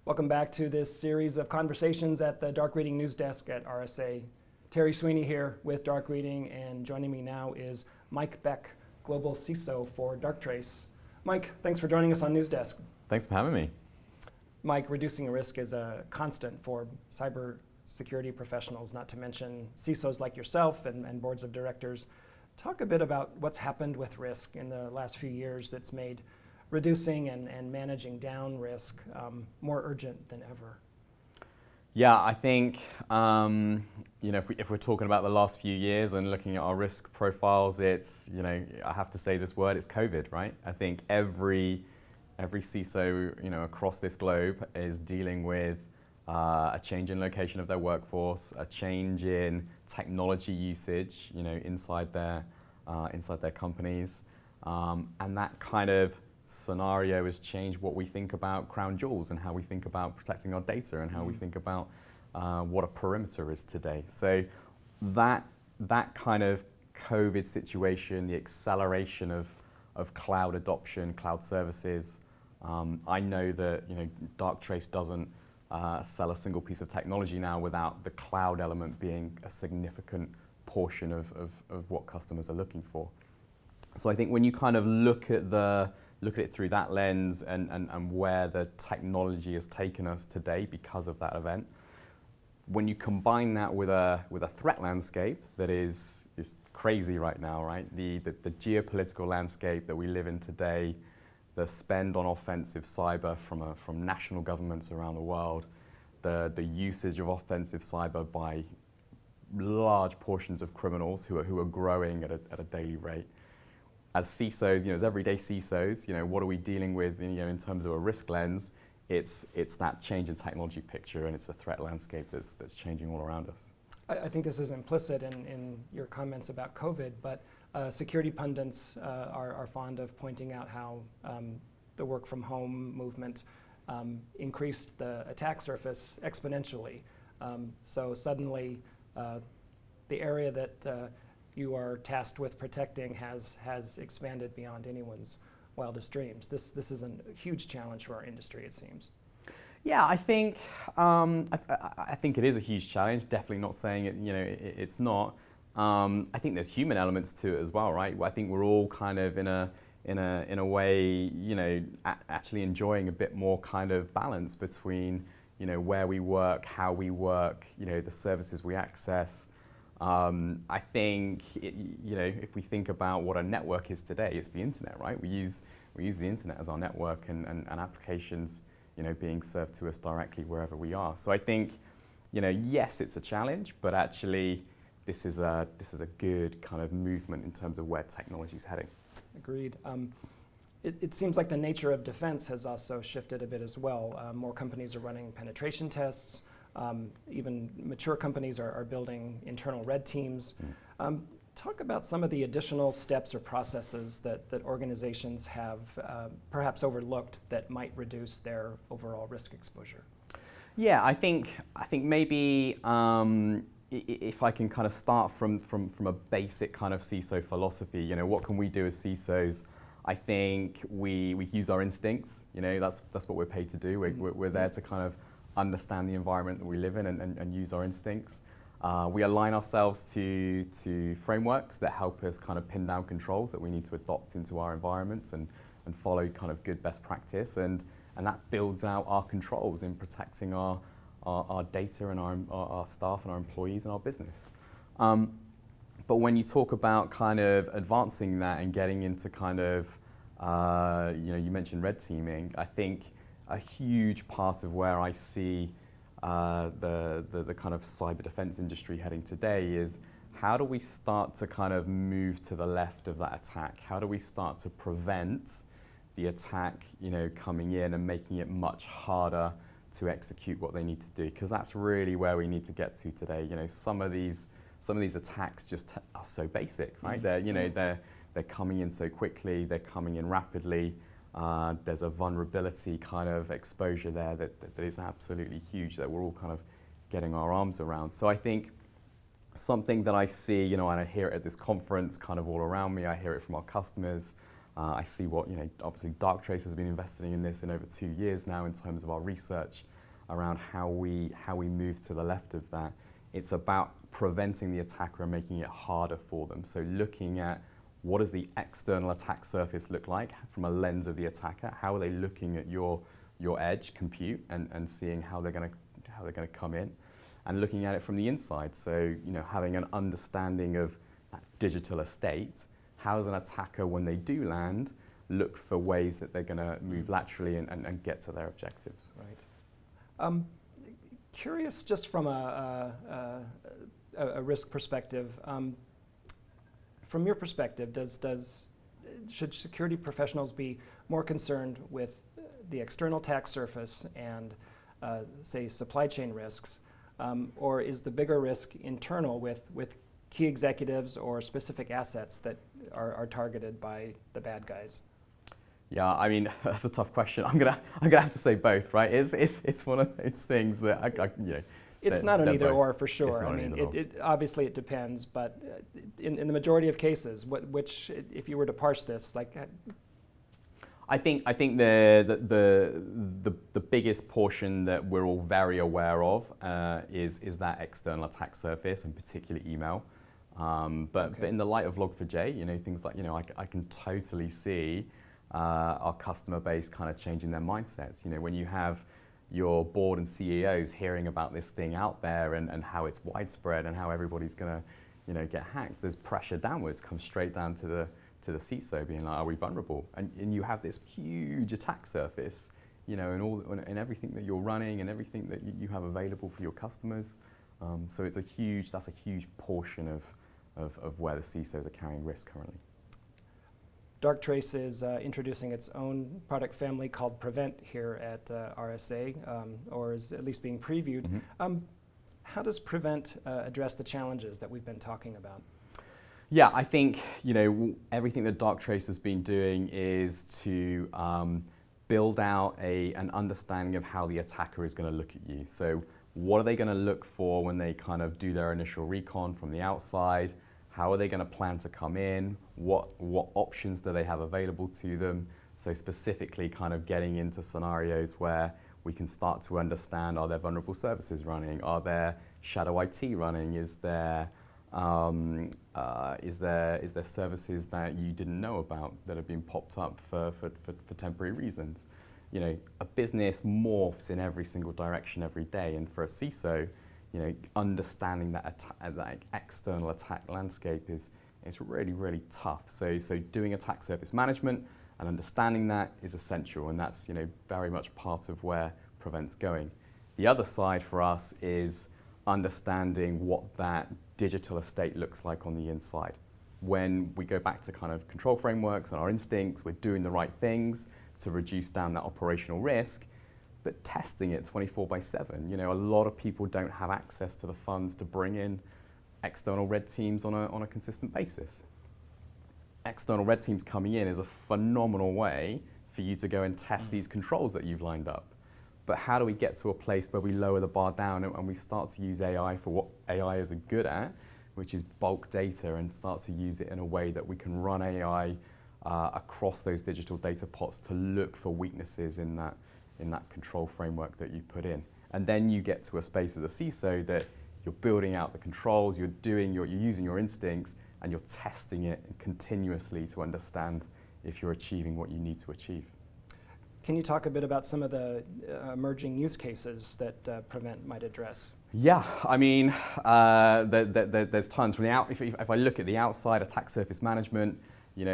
Welcome back to this series of conversations at the Dark Reading News Desk at RSA. Terry Sweeney here with Dark Reading, and joining me now is Mike Beck, Global CISO for Darktrace. Mike, thanks for joining us on News Desk. Thanks for having me. Mike, reducing risk is a constant for cyber security professionals, not to mention CISOs like yourself and boards of directors. Talk a bit about what's happened with risk in the last few years that's made reducing and managing down risk more urgent than ever. Yeah, I think if we're talking about the last few years and looking at our risk profiles, it's I have to say this word, it's COVID, right? I think every CISO across this globe is dealing with a change in location of their workforce, a change in technology usage, inside their companies, and that kind of scenario has changed what we think about crown jewels and how we think about protecting our data and how we think about what a perimeter is today. So that kind of COVID situation, the acceleration of cloud adoption, cloud services. I know that Darktrace doesn't sell a single piece of technology now without the cloud element being a significant portion of what customers are looking for. So I think when you kind of look at it through that lens and where the technology has taken us today because of that event, when you combine that with a threat landscape that is crazy right now, right? The geopolitical landscape that we live in today, the spend on offensive cyber from national governments around the world, the usage of offensive cyber by large portions of criminals who are growing at a daily rate. As CISOs, as everyday CISOs, what are we dealing with in terms of a risk lens? It's that change in technology picture, and it's the threat landscape that's changing all around us. I think this is implicit in your comments about COVID, but security pundits are fond of pointing out how the work from home movement increased the attack surface exponentially. So suddenly the area that you are tasked with protecting has expanded beyond anyone's wildest dreams. This is a huge challenge for our industry, it seems. Yeah, I think I think it is a huge challenge. Definitely not saying it. It's not. I think there's human elements to it as well, right? I think we're all kind of in a way, actually enjoying a bit more kind of balance between where we work, how we work, the services we access. I think if we think about what a network is today, it's the internet, right? We use the internet as our network and applications being served to us directly wherever we are. So I think yes, it's a challenge, but actually this is a good kind of movement in terms of where technology is heading. Agreed. It seems like the nature of defense has also shifted a bit as well. More companies are running penetration tests. Even mature companies are building internal red teams. Talk about some of the additional steps or processes that organizations have perhaps overlooked that might reduce their overall risk exposure. Yeah, I think maybe if I can kind of start from a basic kind of CISO philosophy, what can we do as CISOs? I think we use our instincts. That's what we're paid to do. We're there to kind of understand the environment that we live in and use our instincts. We align ourselves to frameworks that help us kind of pin down controls that we need to adopt into our environments and follow kind of good best practice. And that builds out our controls in protecting our data and our staff and our employees and our business. But when you talk about kind of advancing that and getting into kind of, you mentioned red teaming, I think a huge part of where I see the kind of cyber defense industry heading today is how do we start to kind of move to the left of that attack? How do we start to prevent the attack, coming in and making it much harder to execute what they need to do? Because that's really where we need to get to today. Some of these attacks just are so basic, right? They're coming in so quickly, they're coming in rapidly. There's a vulnerability kind of exposure there that is absolutely huge that we're all kind of getting our arms around. So I think something that I see, and I hear it at this conference kind of all around me, I hear it from our customers, I see what, obviously Darktrace has been investing in this in over 2 years now in terms of our research. around how we move to the left of that. It's about preventing the attacker and making it harder for them. So looking at what does the external attack surface look like from a lens of the attacker? How are they looking at your edge compute and seeing how they're going to come in, and looking at it from the inside. So having an understanding of that digital estate. How does an attacker, when they do land, look for ways that they're going to move laterally and get to their objectives? Right. Curious, just from a risk perspective. From your perspective, should security professionals be more concerned with the external attack surface and, say, supply chain risks, or is the bigger risk internal with key executives or specific assets that are targeted by the bad guys? Yeah, I mean, that's a tough question. I'm gonna have to say both, right? It's one of those things that It's not an either both. or for sure. It's not I mean, an either or. obviously it depends, but in the majority of cases, which, if you were to parse this, like, I think the biggest portion that we're all very aware of is that external attack surface, and particularly email. But in the light of Log4j, things like I can totally see our customer base kind of changing their mindsets. When you have your board and CEOs hearing about this thing out there and how it's widespread and how everybody's going to get hacked, there's pressure downwards, comes straight down to the CISO being like, are we vulnerable? And you have this huge attack surface, in everything that you're running and everything that you have available for your customers. So that's a huge portion of where the CISOs are carrying risk currently. Darktrace is introducing its own product family called Prevent here at RSA, or is at least being previewed. Mm-hmm. How does Prevent address the challenges that we've been talking about? Yeah, I think everything that Darktrace has been doing is to build out an understanding of how the attacker is going to look at you. So what are they going to look for when they kind of do their initial recon from the outside? How are they going to plan to come in? What options do they have available to them? So specifically kind of getting into scenarios where we can start to understand, are there vulnerable services running? Are there shadow IT running? Is there services that you didn't know about that have been popped up for temporary reasons? A business morphs in every single direction every day, and for a CISO, understanding that external attack landscape is really, really tough. So doing attack surface management and understanding that is essential, and that's very much part of where Prevent's going. The other side for us is understanding what that digital estate looks like on the inside. When we go back to kind of control frameworks and our instincts, we're doing the right things to reduce down that operational risk, but testing it 24/7. A lot of people don't have access to the funds to bring in external red teams on a consistent basis. External red teams coming in is a phenomenal way for you to go and test these controls that you've lined up. But how do we get to a place where we lower the bar down and we start to use AI for what AI is good at, which is bulk data, and start to use it in a way that we can run AI across those digital data pots to look for weaknesses in that control framework that you put in. And then you get to a space as a CISO that you're building out the controls, you're using your instincts, and you're testing it continuously to understand if you're achieving what you need to achieve. Can you talk a bit about some of the emerging use cases that Prevent might address? Yeah, I mean, there's tons. If I look at the outside attack surface management,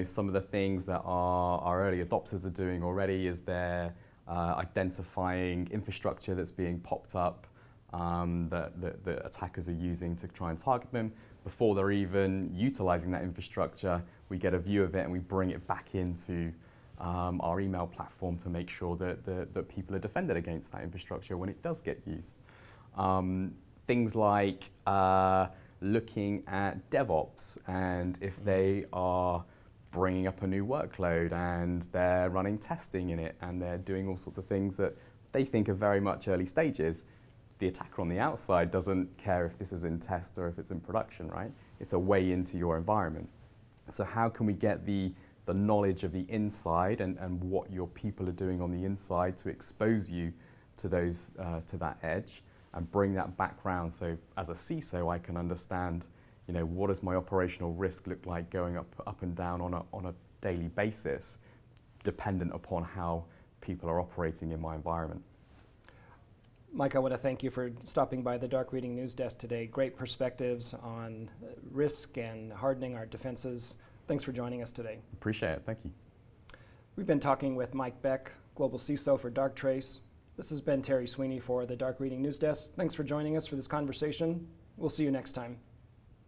some of the things that our early adopters are doing already is they're identifying infrastructure that's being popped up that attackers are using to try and target them. Before they're even utilizing that infrastructure, we get a view of it and we bring it back into our email platform to make sure that people are defended against that infrastructure when it does get used. Things like looking at DevOps, and if they are bringing up a new workload and they're running testing in it and they're doing all sorts of things that they think are very much early stages, the attacker on the outside doesn't care if this is in test or if it's in production, right? It's a way into your environment. So how can we get the knowledge of the inside and what your people are doing on the inside to expose you to those to that edge and bring that background. So as a CISO, I can understand, what does my operational risk look like going up and down on a daily basis, dependent upon how people are operating in my environment. Mike, I want to thank you for stopping by the Dark Reading News Desk today. Great perspectives on risk and hardening our defenses. Thanks for joining us today. Appreciate it. Thank you. We've been talking with Mike Beck, Global CISO for Darktrace. This has been Terry Sweeney for the Dark Reading News Desk. Thanks for joining us for this conversation. We'll see you next time.